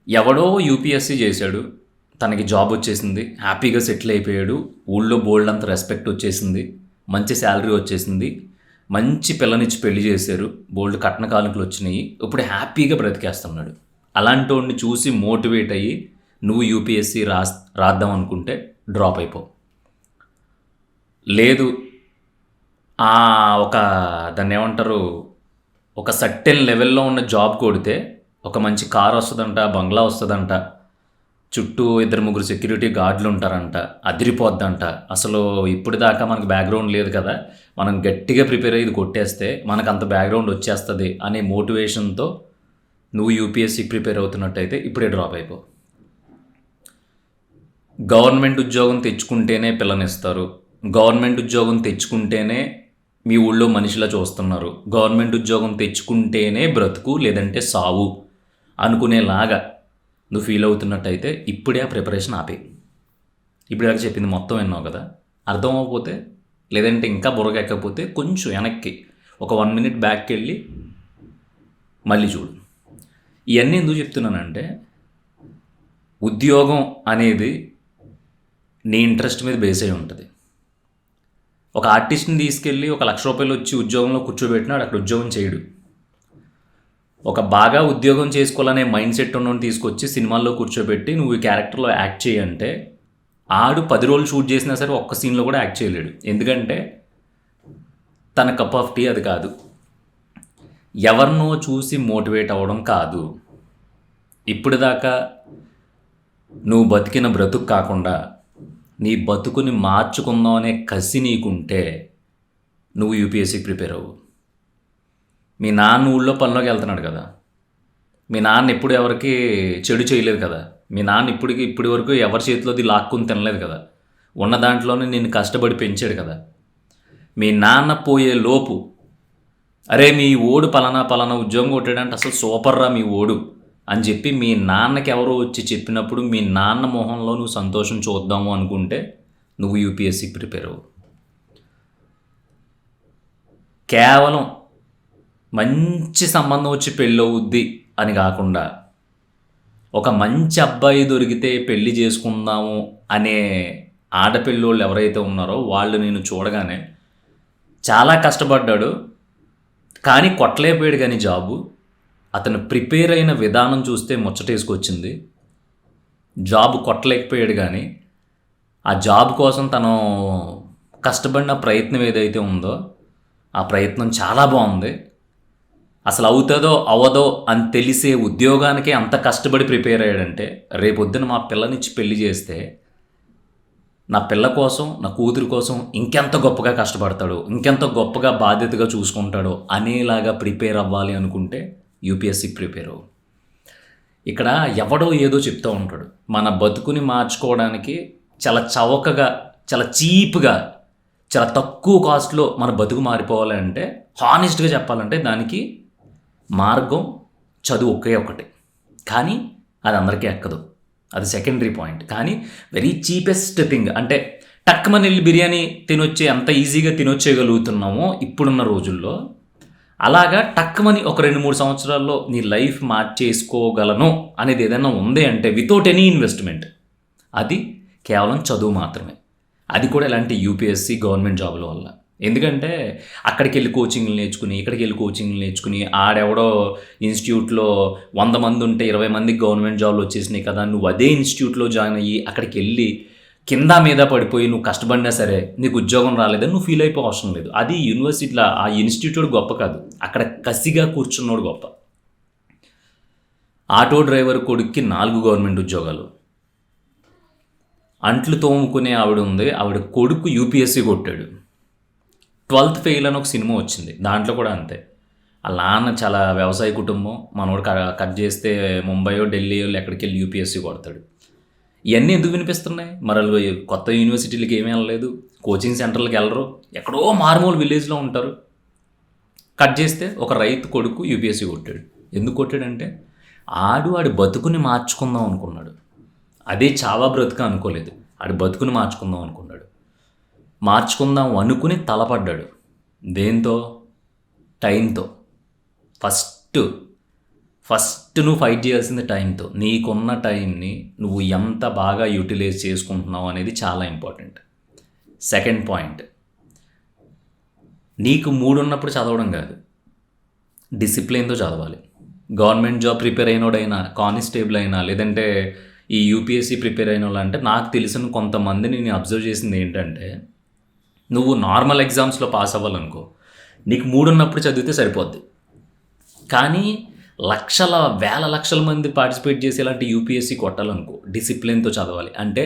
ఎవడో యూపీఎస్సీ చేశాడు, తనకి జాబ్ వచ్చేసింది, హ్యాపీగా సెటిల్ అయిపోయాడు, ఊళ్ళో బోల్డ్ అంత రెస్పెక్ట్ వచ్చేసింది, మంచి శాలరీ వచ్చేసింది, మంచి పిల్లనిచ్చి పెళ్లి చేశారు, బోల్డ్ కట్న కానుకలు వచ్చినాయి, ఇప్పుడు హ్యాపీగా బ్రతికేస్తున్నాడు. అలాంటి వాడిని చూసి మోటివేట్ అయ్యి నువ్వు యూపీఎస్సీ రాద్దాం అనుకుంటే డ్రాప్ అయిపో. లేదు, ఆ ఒక దాన్ని ఏమంటారు, ఒక సర్టెన్ లెవెల్లో ఉన్న జాబ్ కొడితే ఒక మంచి కార్ వస్తుందంట, బంగ్లా వస్తుందంట, చుట్టూ 2-3 సెక్యూరిటీ గార్డులు ఉంటారంట, అదిరిపోద్దంట, అసలు ఇప్పుడు దాకా మనకు బ్యాక్గ్రౌండ్ లేదు కదా, మనం గట్టిగా ప్రిపేర్ అయ్యి ఇది కొట్టేస్తే మనకు అంత బ్యాక్గ్రౌండ్ వచ్చేస్తుంది అనే మోటివేషన్తో నువ్వు యూపీఎస్సీకి ప్రిపేర్ అవుతున్నట్టయితే ఇప్పుడే డ్రాప్ అయిపో. గవర్నమెంట్ ఉద్యోగం తెచ్చుకుంటేనే పిల్లనిస్తారు, గవర్నమెంట్ ఉద్యోగం తెచ్చుకుంటేనే మీ ఊళ్ళో మనిషిలా చూస్తున్నారు, గవర్నమెంట్ ఉద్యోగం తెచ్చుకుంటేనే బ్రతుకు లేదంటే సావు అనుకునేలాగా నువ్వు ఫీల్ అవుతున్నట్టయితే ఇప్పుడే ఆ ప్రిపరేషన్ ఆపే. ఇప్పుడు దాకా చెప్పింది మొత్తం విన్నావు కదా, అర్థం అవ్వకపోతే లేదంటే ఇంకా బుర్రకెక్కకపోతే కొంచెం వెనక్కి ఒక 1 మినిట్ బ్యాక్కి వెళ్ళి మళ్ళీ చూడు. ఇవన్నీ ఎందుకు చెప్తున్నానంటే, ఉద్యోగం అనేది నీ ఇంట్రెస్ట్ మీద బేస్ అయి ఉంటుంది. ఒక ఆర్టిస్ట్ని తీసుకెళ్ళి ₹1,00,000 వచ్చి ఉద్యోగంలో కూర్చోబెట్టినాడు, అక్కడ ఉద్యోగం చేయడు. ఒక బాగా ఉద్యోగం చేసుకోవాలనే మైండ్ సెట్ ఉన్నోని తీసుకొచ్చి సినిమాల్లో కూర్చోబెట్టి నువ్వు ఈ క్యారెక్టర్లో యాక్ట్ చేయంటే ఆడు 10 రోజులు షూట్ చేసినా సరే ఒక్క సీన్లో కూడా యాక్ట్ చేయలేడు. ఎందుకంటే తన కప్ ఆఫ్ టీ అది కాదు. ఎవరినో చూసి మోటివేట్ అవ్వడం కాదు. ఇప్పుడు దాకా నువ్వు బతికిన బ్రతుకు కాకుండా నీ బతుకుని మార్చుకుందాం అనే కసి నీకుంటే నువ్వు యూపీఎస్సీకి ప్రిపేర్ అవ్వు. మీ నాన్న ఊళ్ళో పనిలోకి వెళ్తున్నాడు కదా, మీ నాన్న ఎప్పుడు ఎవరికి చెడు చేయలేదు కదా, మీ నాన్న ఇప్పటి వరకు ఎవరి చేతిలోది లాక్కుని తినలేదు కదా, ఉన్న దాంట్లోనే నిన్ను కష్టపడి పెంచాడు కదా. మీ నాన్న పోయే లోపు అరే మీ ఓడు పలానా ఉద్యోగం కొట్టాడంటే అసలు సూపర్ రా మీ ఓడు అని చెప్పి మీ నాన్నకి ఎవరో వచ్చి చెప్పినప్పుడు మీ నాన్న మొహంలో నువ్వు సంతోషం చూద్దాము అనుకుంటే నువ్వు యూపీఎస్సీకి ప్రిపేర్ అవ్వు. కేవలం మంచి సంబంధం వచ్చి పెళ్ళి అవుద్ది అని కాకుండా ఒక మంచి అబ్బాయి దొరికితే పెళ్లి చేసుకుందాము అనే ఆడపిల్లోళ్ళు ఎవరైతే ఉన్నారో వాళ్ళు నేను చూడగానే చాలా కష్టపడ్డాడు కానీ కొట్టలేకపోయాడు, కానీ జాబు అతను ప్రిపేర్ అయిన విధానం చూస్తే ముచ్చటేసుకొచ్చింది. జాబ్ కొట్టలేకపోయాడు కానీ ఆ జాబ్ కోసం తను కష్టపడిన ప్రయత్నం ఏదైతే ఉందో ఆ ప్రయత్నం చాలా బాగుంది. అసలు అవుతుందో అవ్వదో అని తెలిసే ఉద్యోగానికే అంత కష్టపడి ప్రిపేర్ అయ్యాడంటే రేపొద్దున మా పిల్లనిచ్చి పెళ్లి చేస్తే నా పిల్ల కోసం నా కూతురు కోసం ఇంకెంత గొప్పగా కష్టపడతాడో, ఇంకెంత గొప్పగా బాధ్యతగా చూసుకుంటాడో అనేలాగా ప్రిపేర్ అవ్వాలి అనుకుంటే యూపీఎస్సీకి ప్రిపేర్ అవ్వు. ఇక్కడ ఎవడో ఏదో చెప్తూ ఉంటాడు, మన బతుకుని మార్చుకోవడానికి చాలా చవకగా, చాలా చీప్గా, చాలా తక్కువ కాస్ట్లో మన బతుకు మారిపోవాలి అంటే హానెస్ట్గా చెప్పాలంటే దానికి మార్గం చదువు ఒకే ఒకటి. కానీ అది అందరికీ ఎక్కదు, అది సెకండరీ పాయింట్. కానీ వెరీ చీపెస్ట్ థింగ్ అంటే టక్మని వెళ్ళి బిర్యానీ తినొచ్చే అంత ఈజీగా తినొచ్చేయగలుగుతున్నామో ఇప్పుడున్న రోజుల్లో, అలాగా టక్మని ఒక 2-3 సంవత్సరాల్లో నీ లైఫ్ మార్చేసుకోగలను అనేది ఏదైనా ఉంది అంటే వితౌట్ ఎనీ ఇన్వెస్ట్మెంట్ అది కేవలం చదువు మాత్రమే. అది కూడా ఇలాంటి యూపీఎస్సీ గవర్నమెంట్ జాబుల వల్ల. ఎందుకంటే అక్కడికి వెళ్ళి కోచింగ్లు నేర్చుకుని ఇక్కడికి వెళ్ళి కోచింగ్లు నేర్చుకుని ఆడెవడో ఇన్స్టిట్యూట్లో 100 మంది ఉంటే 20 మందికి గవర్నమెంట్ జాబ్లు వచ్చేసినాయి కదా, నువ్వు అదే ఇన్స్టిట్యూట్లో జాయిన్ అయ్యి అక్కడికి వెళ్ళి కింద మీద పడిపోయి నువ్వు కష్టపడినా సరే నీకు ఉద్యోగం రాలేదని నువ్వు ఫీల్ అయిపో అవసరం లేదు. అది యూనివర్సిటీలో ఆ ఇన్స్టిట్యూట్ గొప్ప కాదు, అక్కడ కసిగా కూర్చున్నోడు గొప్ప. ఆటో డ్రైవర్ కొడుక్కి 4 గవర్నమెంట్ ఉద్యోగాలు, అంట్లు తోముకునే ఆవిడ ఉంది, ఆవిడ కొడుకు యూపీఎస్సీ కొట్టాడు. 12th ఫెయిల్ అని ఒక సినిమా వచ్చింది, దాంట్లో కూడా అంతే. వాళ్ళ నాన్న చాలా వ్యవసాయ కుటుంబం, మనోడు కట్ చేస్తే ముంబయో ఢిల్లీయో ఎక్కడికి వెళ్ళి యూపీఎస్సీ కొడతాడు. ఇవన్నీ ఎందుకు వినిపిస్తున్నాయి? మరి కొత్త యూనివర్సిటీలకి ఏమీ వెళ్ళలేదు, కోచింగ్ సెంటర్లకు వెళ్ళరు, ఎక్కడో మారుమూల విలేజ్లో ఉంటారు. కట్ చేస్తే ఒక రైతు కొడుకు యూపీఎస్సీ కొట్టాడు. ఎందుకు కొట్టాడంటే ఆడి బతుకుని మార్చుకుందాం అనుకున్నాడు. అదే చావా బ్రతుక అనుకోలేదు, ఆడి బతుకుని మార్చుకుందాం అనుకున్నాడు. మార్చుకుందాం అనుకుని తలపడ్డాడు. దేంతో? టైంతో. ఫస్ట్ నువ్వు ఫైట్ చేయాల్సింది టైంతో. నీకున్న టైంని నువ్వు ఎంత బాగా యూటిలైజ్ చేసుకుంటున్నావు అనేది చాలా ఇంపార్టెంట్. సెకండ్ పాయింట్, నీకు మూడున్నప్పుడు చదవడం కాదు, డిసిప్లిన్తో చదవాలి. గవర్నమెంట్ జాబ్ ప్రిపేర్ అయినోడైనా, కానిస్టేబుల్ అయినా, లేదంటే ఈ యూపీఎస్సీ ప్రిపేర్ అయిన వాళ్ళు, అంటే నాకు తెలిసిన కొంతమందిని నేను అబ్జర్వ్ చేసింది ఏంటంటే, నువ్వు నార్మల్ ఎగ్జామ్స్లో పాస్ అవ్వాలనుకో, నీకు మూడున్నప్పుడు చదివితే సరిపోద్ది. కానీ వేల లక్షల మంది పార్టిసిపేట్ చేసి ఇలాంటి యూపీఎస్సీ కొట్టాలనుకో, డిసిప్లిన్తో చదవాలి. అంటే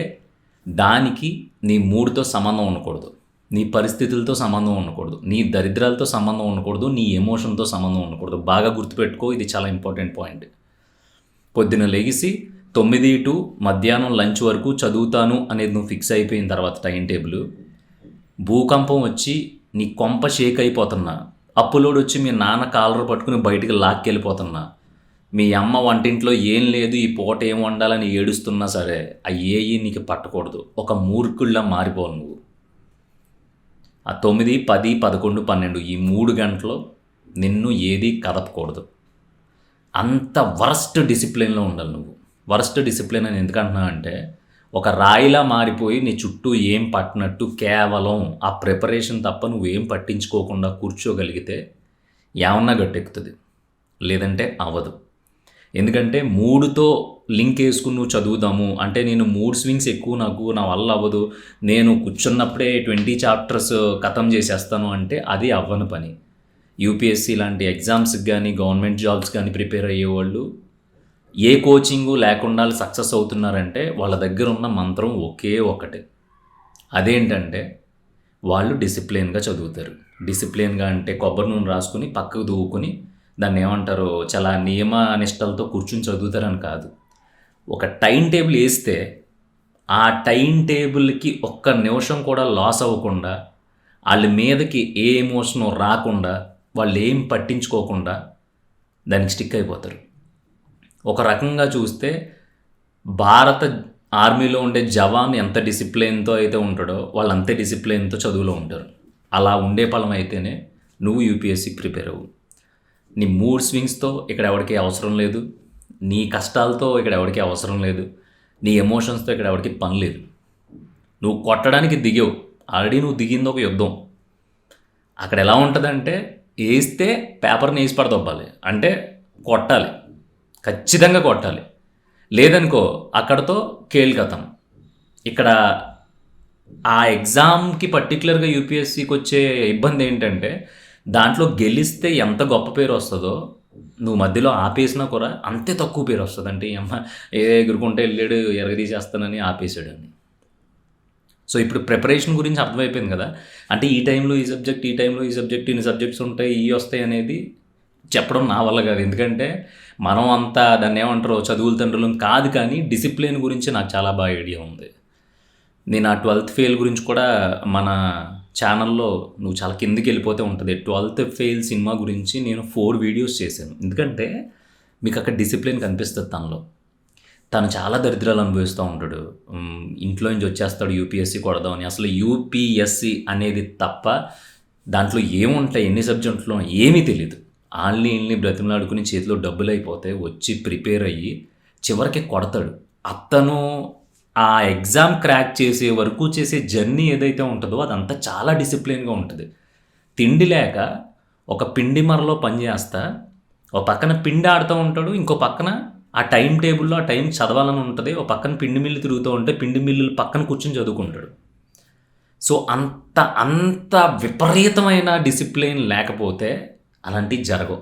దానికి నీ మూడుతో సంబంధం ఉండకూడదు, నీ పరిస్థితులతో సంబంధం ఉండకూడదు, నీ దరిద్రాలతో సంబంధం ఉండకూడదు, నీ ఎమోషన్తో సంబంధం ఉండకూడదు. బాగా గుర్తుపెట్టుకో, ఇది చాలా ఇంపార్టెంట్ పాయింట్. పొద్దున లెగిసి 9 to మధ్యాహ్నం లంచ్ వరకు చదువుతాను అనేది నువ్వు ఫిక్స్ అయిపోయిన తర్వాత టైం టేబుల్, భూకంపం వచ్చి నీ కొంప షేక్ అయిపోతున్నా, అప్పులోడు వచ్చి మీ నాన్న కాలర్ పట్టుకుని బయటికి లాక్కెళ్ళిపోతున్నా, మీ అమ్మ వంటింట్లో ఏం లేదు ఈ పూట ఏం వండాలని ఏడుస్తున్నా సరే, అయ్యేయి నీకు పట్టకూడదు. ఒక మూర్ఖుల్లా మారిపోవాలి నువ్వు. ఆ 9, 10, 11, 12 ఈ 3 గంటలు నిన్ను ఏది కదపకూడదు. అంత వరస్ట్ డిసిప్లిన్లో ఉండాలి నువ్వు. వరస్ట్ డిసిప్లిన్ అని ఎందుకంటున్నా అంటే, ఒక రాయిలా మారిపోయి నీ చుట్టూ ఏం పట్టినట్టు కేవలం ఆ ప్రిపరేషన్ తప్ప నువ్వేం పట్టించుకోకుండా కూర్చోగలిగితే ఏమన్నా గట్టెక్కుతుంది, లేదంటే అవ్వదు. ఎందుకంటే మూడుతో లింక్ వేసుకుని నువ్వు చదువుదాము అంటే, నేను మూడ్ స్వింగ్స్ ఎక్కువ, నా వల్ల అవ్వదు, నేను కూర్చున్నప్పుడే 20 చాప్టర్స్ ఖతం చేసేస్తాను అంటే అది అవ్వని పని. యూపీఎస్సీ లాంటి ఎగ్జామ్స్కి కానీ, గవర్నమెంట్ జాబ్స్ కానీ ప్రిపేర్ అయ్యేవాళ్ళు ఏ కోచింగు లేకుండా సక్సెస్ అవుతున్నారంటే, వాళ్ళ దగ్గర ఉన్న మంత్రం ఒకే ఒకటి. అదేంటంటే, వాళ్ళు డిసిప్లిన్గా చదువుతారు. డిసిప్లిన్గా అంటే కొబ్బరి నూనె రాసుకుని పక్కకు దూకుని దాన్ని ఏమంటారు, చాలా నియమ నిష్టలతో కూర్చుని చదువుతారని కాదు. ఒక టైం టేబుల్ వేస్తే ఆ టైం టేబుల్కి ఒక్క నిమిషం కూడా లాస్ అవ్వకుండా, వాళ్ళ మీదకి ఏ ఎమోషను రాకుండా, వాళ్ళు ఏం పట్టించుకోకుండా దానికి స్టిక్ అయిపోతారు. ఒక రకంగా చూస్తే భారత ఆర్మీలో ఉండే జవాన్ ఎంత డిసిప్లిన్తో అయితే ఉంటాడో, వాళ్ళు అంతే డిసిప్లిన్తో చదువులో ఉంటారు. అలా ఉండే ఫలం అయితేనే నువ్వు యూపీఎస్సీకి ప్రిపేర్ అవ్వు. నీ మూడ్ స్వింగ్స్తో ఇక్కడ ఎవరికి అవసరం లేదు, నీ కష్టాలతో ఇక్కడ ఎవరికి అవసరం లేదు, నీ ఎమోషన్స్తో ఇక్కడ ఎవరికి పని లేదు. నువ్వు కొట్టడానికి దిగావు, ఆల్రెడీ నువ్వు దిగింది ఒక యుద్ధం. అక్కడ ఎలా ఉంటుందంటే, వేస్తే పేపర్ని వేసి పడదొబ్బాలి, అంటే కొట్టాలి, ఖచ్చితంగా కొట్టాలి. లేదనుకో అక్కడతో కేల్కతం. ఇక్కడ ఆ ఎగ్జామ్కి పర్టికులర్గా యూపీఎస్సీకి వచ్చే ఇబ్బంది ఏంటంటే, దాంట్లో గెలిస్తే ఎంత గొప్ప పేరు వస్తుందో, నువ్వు మధ్యలో ఆపేసినా కూడా అంతే తక్కువ పేరు వస్తుంది. అంటే అమ్మ ఎగురుకుంటే వెళ్ళాడు, ఎరగదీసేస్తానని ఆపేసాడని. సో ఇప్పుడు ప్రిపరేషన్ గురించి అర్థమైపోయింది కదా. అంటే ఈ టైంలో ఈ సబ్జెక్ట్, ఈ టైంలో ఈ సబ్జెక్ట్, ఇన్ని సబ్జెక్ట్స్ ఉంటాయి, ఇవి వస్తాయి అనేది చెప్పడం నా వల్ల కాదు. ఎందుకంటే మనం అంతా దాన్ని ఏమంటారో చదువుల తండ్రులం కాదు. కానీ డిసిప్లిన్ గురించి నాకు చాలా బాగా ఐడియా ఉంది. నేను ఆ 12th ఫెయిల్ గురించి కూడా మన ఛానల్లో నువ్వు చాలా కిందికి వెళ్ళిపోతే ఉంటుంది. 12th ఫెయిల్ సినిమా గురించి నేను 4 వీడియోస్ చేశాను. ఎందుకంటే మీకు అక్కడ డిసిప్లిన్ కనిపిస్తుంది తనలో. తను చాలా దరిద్రాలు అనుభవిస్తూ ఉంటాడు, ఇంట్లో నుంచి వచ్చేస్తాడు యూపీఎస్సీ కొడదామని. అసలు యూపీఎస్సీ అనేది తప్ప దాంట్లో ఏముంటాయి, ఎన్ని సబ్జెక్టులో ఏమీ తెలియదు. ఆన్లైన్ని బ్రతిమలాడుకుని చేతిలో డబ్బులు అయిపోతే వచ్చి ప్రిపేర్ అయ్యి చివరికి కొడతాడు. అతను ఆ ఎగ్జామ్ క్రాక్ చేసే వరకు చేసే జర్నీ ఏదైతే ఉంటుందో అదంతా చాలా డిసిప్లిన్గా ఉంటుంది. తిండి లేక ఒక పిండి మరలో పనిచేస్తా, ఒక పక్కన పిండి ఆడుతూ ఉంటాడు, ఇంకో పక్కన ఆ టైం టేబుల్లో ఆ టైం చదవాలని ఉంటుంది, ఒక పక్కన పిండి మిల్లు తిరుగుతూ ఉంటే పిండి మిల్లు పక్కన కూర్చొని చదువుకుంటాడు. సో అంత విపరీతమైన డిసిప్లిన్ లేకపోతే అలాంటివి జరగవు.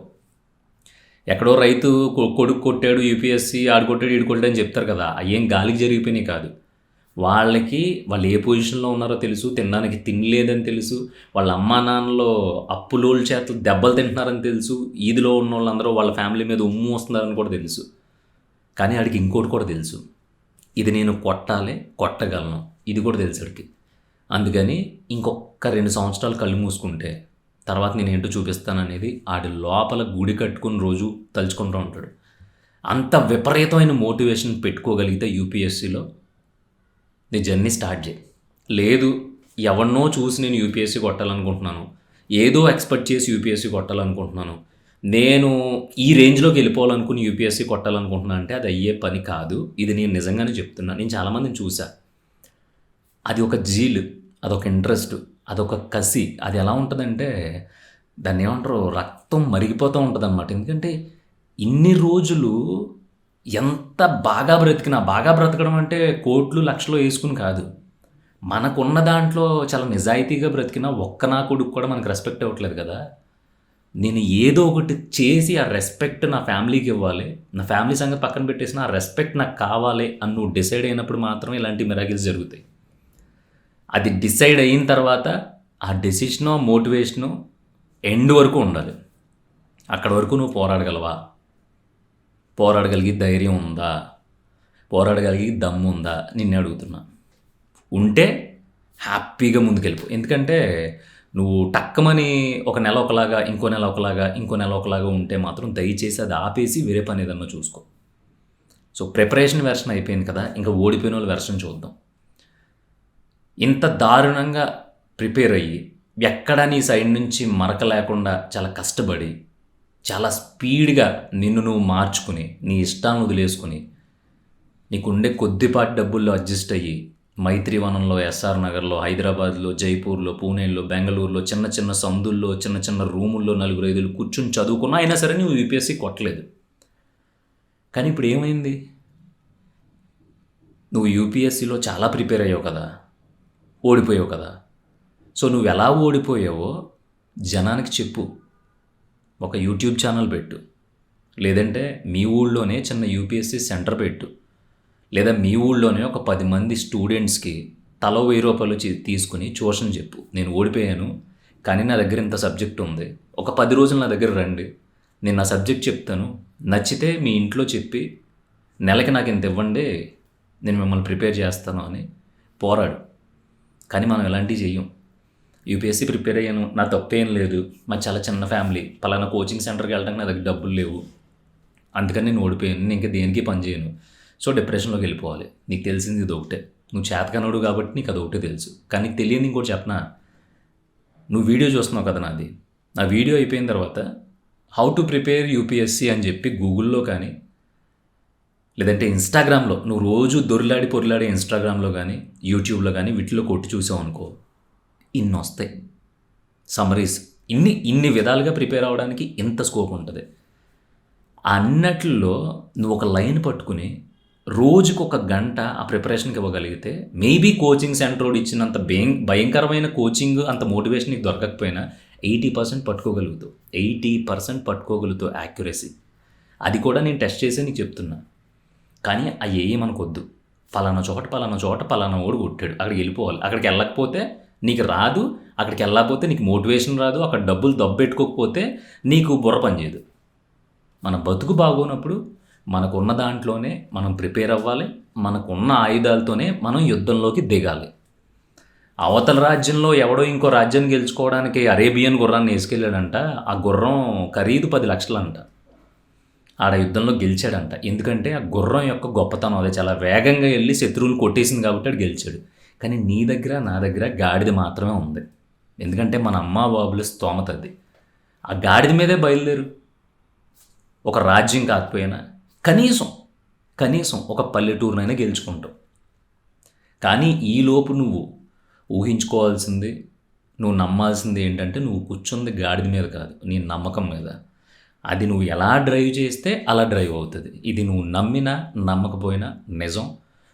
ఎక్కడో రైతు కొడుకు కొట్టాడు యూపీఎస్సీ, ఆడు కొట్టాడు, ఈడు కొట్టాడు అని చెప్తారు కదా, అయ్యేం గాలికి జరిగిపోయినాయి కాదు. వాళ్ళు ఏ పొజిషన్లో ఉన్నారో తెలుసు, తినడానికి తినలేదని తెలుసు, వాళ్ళ అమ్మా నాన్నలో అప్పులోళ్ళ చేత దెబ్బలు తింటున్నారని తెలుసు, ఈదిలో ఉన్న వాళ్ళందరూ వాళ్ళ ఫ్యామిలీ మీద ఉమ్ము వస్తున్నారని కూడా తెలుసు. కానీ ఆడికి ఇంకోటి కూడా తెలుసు, ఇది నేను కొట్టగలను, ఇది కూడా తెలుసు ఆడికి. అందుకని ఇంకొక 2 సంవత్సరాలు కళ్ళు మూసుకుంటే తర్వాత నేను ఏంటో చూపిస్తాననేది ఆడి లోపల గుడి కట్టుకుని రోజు తలుచుకుంటూ ఉంటాడు. అంత విపరీతమైన మోటివేషన్ పెట్టుకోగలిగితే యూపీఎస్సీలో నీ జర్నీ స్టార్ట్ చేయి. లేదు ఎవరినో చూసి నేను యూపీఎస్సీ కొట్టాలనుకుంటున్నాను, ఏదో ఎక్స్పెక్ట్ చేసి యూపీఎస్సీ కొట్టాలనుకుంటున్నాను, నేను ఈ రేంజ్‌లోకి వెళ్ళిపోవాలనుకుని యూపీఎస్సీ కొట్టాలనుకుంటున్నా అంటే అది అయ్యే పని కాదు. ఇది నేను నిజంగానే చెప్తున్నా. నేను చాలామందిని చూసా. అది ఒక జీల్, అదొక ఇంట్రెస్ట్, అదొక కసి. అది ఎలా ఉంటదంటే దాన్నేమంటారు రక్తం మరిగిపోతూ ఉంటదనమాట. ఎందుకంటే ఇన్ని రోజులు ఎంత బాగా బ్రతికినా, బాగా బ్రతకడం అంటే కోట్లు, లక్షలు యేసుకొని కాదు. మనకున్న దాంట్లో చాలా నిజాయితీగా బ్రతికిన ఒక్క నా కొడుకు కూడా మనకు రెస్పెక్ట్ ఇవ్వట్లేదు కదా! నేను ఏదో ఒకటి చేసి ఆ రెస్పెక్ట్ నా ఫ్యామిలీకి ఇవ్వాలి. నా ఫ్యామిలీ సంగతి పక్కన పెట్టేసినా ఆ రెస్పెక్ట్ నాకు కావాలి అని నువ్వు డిసైడ్ అయినప్పుడు మాత్రమే ఇలాంటి మిరాకిల్స్ జరుగుతాయి. అది డిసైడ్ అయిన తర్వాత ఆ డెసిషనో, మోటివేషనో ఎండ్ వరకు ఉండాలి. అక్కడి వరకు నువ్వు పోరాడగలవా? పోరాడగలిగే ధైర్యం ఉందా? పోరాడగలిగే దమ్ము ఉందా? నిన్నే అడుగుతున్నా. ఉంటే హ్యాపీగా ముందుకెళ్ళిపో. ఎందుకంటే నువ్వు టక్కమని ఒక నెల ఒకలాగా, ఇంకో నెల ఒకలాగా, ఇంకో నెల ఒకలాగా ఉంటే మాత్రం దయచేసి అది ఆపేసి వేరే పని ఏదన్నా చూసుకో. సో ప్రిపరేషన్ వెర్షన్ అయిపోయింది కదా! ఇంకా ఓడిపోయిన వాళ్ళ వెర్షన్ చూద్దాం. ఇంత దారుణంగా ప్రిపేర్ అయ్యి, ఎక్కడా నీ సైడ్ నుంచి మరక లేకుండా చాలా కష్టపడి, చాలా స్పీడ్‌గా నిన్ను నువ్వు మార్చుకుని, నీ ఇష్టాలను వదిలేసుకొని, నీకుండే కొద్దిపాటి డబ్బుల్లో అడ్జస్ట్ అయ్యి, మైత్రివనంలో, ఎస్ఆర్ నగర్‌లో, హైదరాబాద్‌లో, జైపూర్‌లో, పూణేలో, బెంగళూరులో చిన్న చిన్న సందుల్లో, చిన్న చిన్న రూముల్లో నలుగురు ఐదుగురు కూర్చొని చదువుకున్నా అయినా సరే నువ్వు యూపీఎస్సీ కొట్టలేదు. కానీ ఇప్పుడు ఏమైంది? నువ్వు యూపీఎస్సీలో చాలా ప్రిపేర్ అయ్యావు కదా! ఓడిపోయావు కదా! సో నువ్వు ఎలా ఓడిపోయావో జనానికి చెప్పు. ఒక యూట్యూబ్ ఛానల్ పెట్టు. లేదంటే మీ ఊళ్ళోనే చిన్న యూపీఎస్సీ సెంటర్ పెట్టు. లేదా మీ ఊళ్ళోనే ఒక 10 మంది స్టూడెంట్స్‌కి తలో ₹1000 తీసుకొని ట్యూషన్ చెప్పు. నేను ఓడిపోయాను. కానీ నా దగ్గర ఇంత సబ్జెక్ట్ ఉంది. ఒక 10 రోజులు నా దగ్గర రండి. నేను నా సబ్జెక్ట్ చెప్తాను. నచ్చితే మీ ఇంట్లో చెప్పి నెలకి నాకు ఇంత ఇవ్వండి. నేను మిమ్మల్ని ప్రిపేర్ చేస్తాను అని పోరాడు. కానీ మనం ఇలాంటివి చెయ్యం. యూపీఎస్సీ ప్రిపేర్ అయ్యాను. నా తప్పేం లేదు. మాది చాలా చిన్న ఫ్యామిలీ. పలానా కోచింగ్ సెంటర్‌కి వెళ్ళడానికి నా దగ్గర డబ్బులు లేవు. అందుకని నేను ఓడిపోయాను. నేను ఇంకా దేనికి పని చేయను. సో డిప్రెషన్‌లోకి వెళ్ళిపోవాలి. నీకు తెలిసింది ఇదొకటే. నువ్వు చేతకానోడు కాబట్టి నీకు అదొకటే తెలుసు. కానీ నీకు తెలియనిది ఇంకోటి చెప్పనా? నువ్వు వీడియో చూస్తున్నావు కదా నాది. నా వీడియో అయిపోయిన తర్వాత హౌ టు ప్రిపేర్ యూపీఎస్సీ అని చెప్పి గూగుల్‌లో కానీ, లేదంటే ఇన్‌స్టాగ్రామ్‌లో నువ్వు రోజు దొర్లాడి పొర్లాడే ఇన్‌స్టాగ్రామ్‌లో కానీ, యూట్యూబ్‌లో కానీ వీటిలో కొట్టి చూసావనుకో ఇన్నొస్తాయి సమ్మరీస్. ఇన్ని విధాలుగా ప్రిపేర్ అవ్వడానికి ఇంత స్కోప్ ఉంటుంది. అన్నట్లో నువ్వు ఒక లైన్ పట్టుకుని రోజుకొక గంట ఆ ప్రిపరేషన్‌కి ఇవ్వగలిగితే మేబీ కోచింగ్ సెంటరోడు ఇచ్చినంత భయంకరమైన కోచింగ్ అంత మోటివేషన్ నీకు దొరకకపోయినా 80% పట్టుకోగలుగుతావు. 80% పట్టుకోగలుగుతావు యాక్యురసీ. అది కూడా నేను టెస్ట్ చేసే నీకు చెప్తున్నా. కానీ అయ్యేయి మనకొద్దు. పలానా చోట, పలానా చోట, పలానా ఓడు కొట్టాడు. అక్కడికి వెళ్ళిపోవాలి. అక్కడికి వెళ్ళకపోతే నీకు రాదు. అక్కడికి వెళ్ళకపోతే నీకు మోటివేషన్ రాదు. అక్కడ డబ్బులు దబ్బెట్టుకోకపోతే నీకు బుర్ర పనిచేయదు. మన బతుకు బాగోనప్పుడు మనకున్న దాంట్లోనే మనం ప్రిపేర్ అవ్వాలి. మనకున్న ఆయుధాలతోనే మనం యుద్ధంలోకి దిగాలి. అవతల రాజ్యంలో ఎవడో ఇంకో రాజ్యాన్ని గెలుచుకోవడానికి అరేబియన్ గుర్రాన్ని వేసుకెళ్ళాడంట. ఆ గుర్రం ఖరీదు 10 లక్షలంట. ఆడ యుద్ధంలో గెలిచాడంట. ఎందుకంటే ఆ గుర్రం యొక్క గొప్పతనం అదే. చాలా వేగంగా వెళ్ళి శత్రువులు కొట్టేసింది కాబట్టి ఆడు గెలిచాడు. కానీ నీ దగ్గర, నా దగ్గర గాడిద మాత్రమే ఉంది. ఎందుకంటే మన అమ్మా బాబుల స్తోమత అది. ఆ గాడిద మీదే బయలుదేరు. ఒక రాజ్యం కాకపోయినా కనీసం ఒక పల్లెటూరునైనా గెలుచుకుంటావు. కానీ ఈలోపు నువ్వు ఊహించుకోవాల్సింది, నువ్వు నమ్మాల్సింది ఏంటంటే నువ్వు కూర్చుంది గాడిద మీద కాదు, నీ నమ్మకం మీద. అది నువ్వు ఎలా డ్రైవ్ చేస్తే అలా డ్రైవ్ అవుతుంది. ఇది నువ్వు నమ్మినా నమ్మకపోయినా నిజం.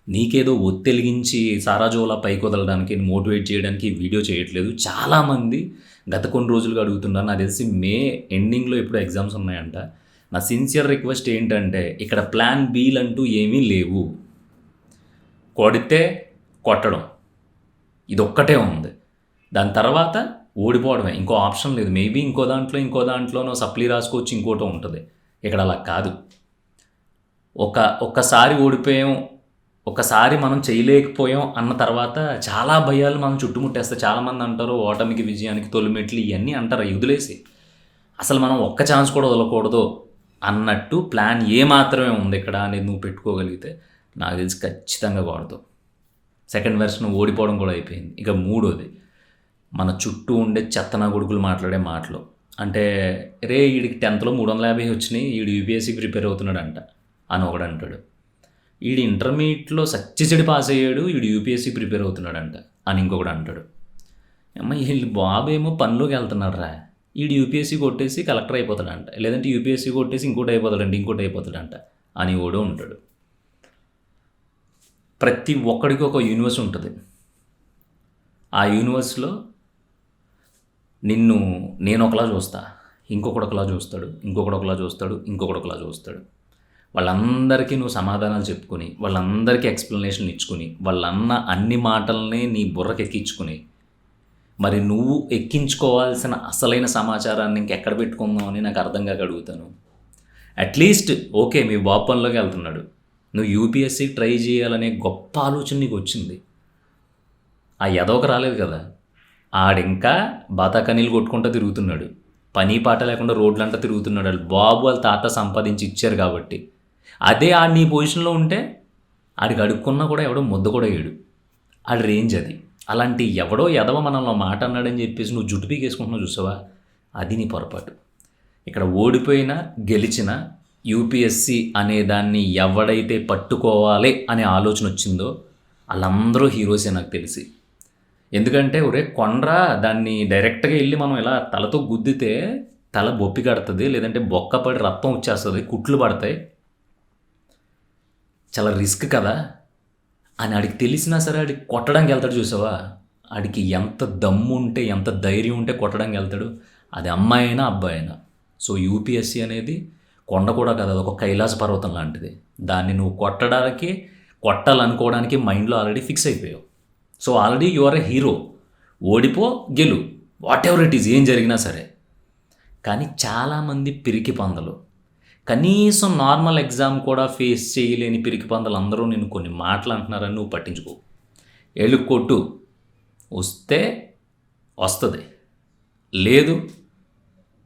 నీకేదో ఒత్తెలిగించి సారాజోలా పైకి వదలడానికి, మోటివేట్ చేయడానికి ఈ వీడియో చేయట్లేదు. చాలామంది గత కొన్ని రోజులుగా అడుగుతున్నారు. నాకు తెలిసి మే ఎండింగ్లో ఎప్పుడు ఎగ్జామ్స్ ఉన్నాయంట. నా సిన్సియర్ రిక్వెస్ట్ ఏంటంటే ఇక్కడ ప్లాన్ బీలు అంటూ ఏమీ లేవు. కొడితే కొట్టడం ఇదొక్కటే ఉంది. దాని తర్వాత ఓడిపోవడమే, ఇంకో ఆప్షన్ లేదు. మేబీ ఇంకో దాంట్లోనో సప్లీ రాసుకోవచ్చు, ఇంకోటో ఉంటుంది. ఇక్కడ అలా కాదు. ఒక్కసారి ఓడిపోయాం, ఒకసారి మనం చేయలేకపోయాం అన్న తర్వాత చాలా భయాలు మనం చుట్టుముట్టేస్తాయి. చాలామంది అంటారు ఓటమికి విజయానికి తొలిమెట్లు ఇవన్నీ అంటారు. వదిలేసి అసలు మనం ఒక్క ఛాన్స్ కూడా వదలకూడదు అన్నట్టు ప్లాన్ ఏ మాత్రమే ఉంది ఇక్కడ అనేది నువ్వు పెట్టుకోగలిగితే నాకు తెలిసి ఖచ్చితంగా కొడతావు. సెకండ్ వెర్షన్ ఓడిపోవడం కూడా అయిపోయింది. ఇక మూడోది మన చుట్టూ ఉండే చెత్తనా కొడుకులు మాట్లాడే మాటలు. అంటే రే వీడికి 10థ్లో 350 వచ్చినాయి, వీడు యూపీఎస్సీకి ప్రిపేర్ అవుతున్నాడంట అని ఒకడు అంటాడు. వీడు ఇంటర్మీడియట్లో సచ్చిచెడి పాస్ అయ్యాడు, వీడు యూపీఎస్సీ ప్రిపేర్ అవుతున్నాడంట అని ఇంకొకడు అంటాడు. అమ్మ వీళ్ళు బాబు ఏమో పనిలోకి వెళ్తున్నాడు రా, వీడు యూపీఎస్సీ కొట్టేసి కలెక్టర్ అయిపోతాడంట, లేదంటే యూపీఎస్సీ కొట్టేసి ఇంకోటి అయిపోతాడంట అని ఓడో ఉంటాడు. ప్రతి ఒక్కడికి ఒక యూనివర్స్ ఉంటుంది. ఆ యూనివర్స్లో నేను ఒకలా చూస్తా, ఇంకొకడు ఒకలా చూస్తాడు, ఇంకొకడు ఒకలా చూస్తాడు. వాళ్ళందరికీ నువ్వు సమాధానాలు చెప్పుకొని, వాళ్ళందరికీ ఎక్స్ప్లెనేషన్లు ఇచ్చుకొని, వాళ్ళన్న అన్ని మాటల్ని నీ బుర్రకి ఎక్కించుకొని, మరి నువ్వు ఎక్కించుకోవాల్సిన అసలైన సమాచారాన్ని ఇంకెక్కడ పెట్టుకుందామని నాకు అర్థం కాక అడుగుతాను. అట్లీస్ట్ ఓకే మీ బాబు పనిలోకి వెళ్తున్నాడు, నువ్వు యూపీఎస్సీ ట్రై చేయాలనే గొప్ప ఆలోచన నీకు వచ్చింది, ఆ ఎదవకు రాలేదు కదా. ఆడింకా బాతాకనీలు కొట్టుకుంటూ తిరుగుతున్నాడు, పని పాట లేకుండా రోడ్లంతా తిరుగుతున్నాడు. వాళ్ళు బాబు వాళ్ళ తాత సంపాదించి ఇచ్చారు కాబట్టి. అదే ఆడు నీ పొజిషన్లో ఉంటే ఆడికి అడుక్కున్నా కూడా ఎవడో ముద్ద కూడా వేయడు. ఆడి రేంజ్ అది. అలాంటి ఎవడో ఎదవ మనల్ని మాట అన్నాడని చెప్పేసి నువ్వు జుట్టు పీకేసుకుంటున్నావు చూసావా, అది నీ పొరపాటు. ఇక్కడ ఓడిపోయినా గెలిచినా యూపీఎస్సీ అనే దాన్ని ఎవడైతే పట్టుకోవాలి అనే ఆలోచన వచ్చిందో వాళ్ళందరూ హీరోసే నాకు తెలిసి. ఎందుకంటే ఒరే కొండ్రా, దాన్ని డైరెక్ట్గా వెళ్ళి మనం ఇలా తలతో గుద్దితే తల బొప్పి కడుతుంది, లేదంటే బొక్క పడి రక్తం వచ్చేస్తుంది, కుట్లు పడతాయి, చాలా రిస్క్ కదా అని ఆడికి తెలిసినా సరే ఆడికి కొట్టడానికి వెళ్తాడు చూసావా. ఆడికి ఎంత దమ్ము ఉంటే, ఎంత ధైర్యం ఉంటే కొట్టడానికి వెళ్తాడు, అది అమ్మాయి అయినా అబ్బాయి అయినా. సో యూపీఎస్సీ అనేది కొండ కూడా కదా, అది ఒక కైలాస పర్వతం లాంటిది. దాన్ని నువ్వు కొట్టాలనుకోవడానికి మైండ్లో ఆల్రెడీ ఫిక్స్ అయిపోయావు. So already you are a hero. ఓడిపో గెలు, వాట్ ఎవర్ ఇట్ ఈజ్, ఏం జరిగినా సరే. కానీ చాలామంది పిరికి పందలు, కనీసం నార్మల్ ఎగ్జామ్ కూడా ఫేస్ చేయలేని పిరికి పందలు అందరూ నేను కొన్ని మాటలు అంటున్నారని నువ్వు పట్టించుకో. ఏళ్ళు కొట్టు, వస్తే వస్తుంది, లేదు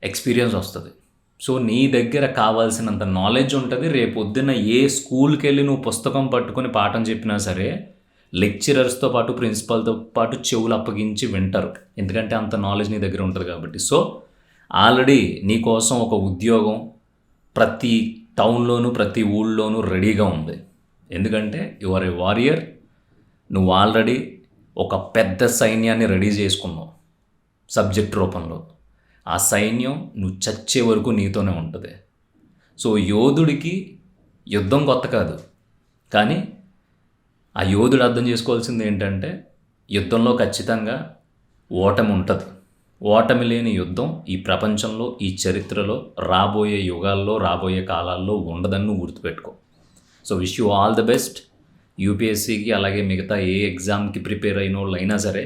ఎక్స్పీరియన్స్ వస్తుంది. సో నీ దగ్గర కావాల్సినంత నాలెడ్జ్ ఉంటుంది. రేపొద్దున ఏ స్కూల్కి వెళ్ళి నువ్వు పుస్తకం పట్టుకొని పాఠం చెప్పినా సరే లెక్చరర్స్తో పాటు ప్రిన్సిపల్తో పాటు చెవులు అప్పగించి వింటారు, ఎందుకంటే అంత నాలెడ్జ్ నీ దగ్గర ఉంటుంది కాబట్టి. సో ఆల్రెడీ నీ కోసం ఒక ఉద్యోగం ప్రతి టౌన్లోనూ ప్రతి ఊళ్ళోనూ రెడీగా ఉంది. ఎందుకంటే యు ఆర్ ఏ వారియర్. నువ్వు ఆల్రెడీ ఒక పెద్ద సైన్యాన్ని రెడీ చేసుకున్నావు సబ్జెక్ట్ రూపంలో. ఆ సైన్యం నువ్వు చచ్చే వరకు నీతోనే ఉంటుంది. సో యోధుడికి యుద్ధం కొత్త కాదు, కానీ ఆ యోధుడు అర్థం చేసుకోవాల్సింది ఏంటంటే యుద్ధంలో ఖచ్చితంగా ఓటమి ఉంటుంది. ఓటమి లేని యుద్ధం ఈ ప్రపంచంలో, ఈ చరిత్రలో, రాబోయే యుగాల్లో, రాబోయే కాలాల్లో ఉండదని నువ్వు గుర్తుపెట్టుకో. So wish you all the best. యూపీఎస్సీకి అలాగే మిగతా ఏ ఎగ్జామ్కి ప్రిపేర్ అయిన వాళ్ళు అయినా సరే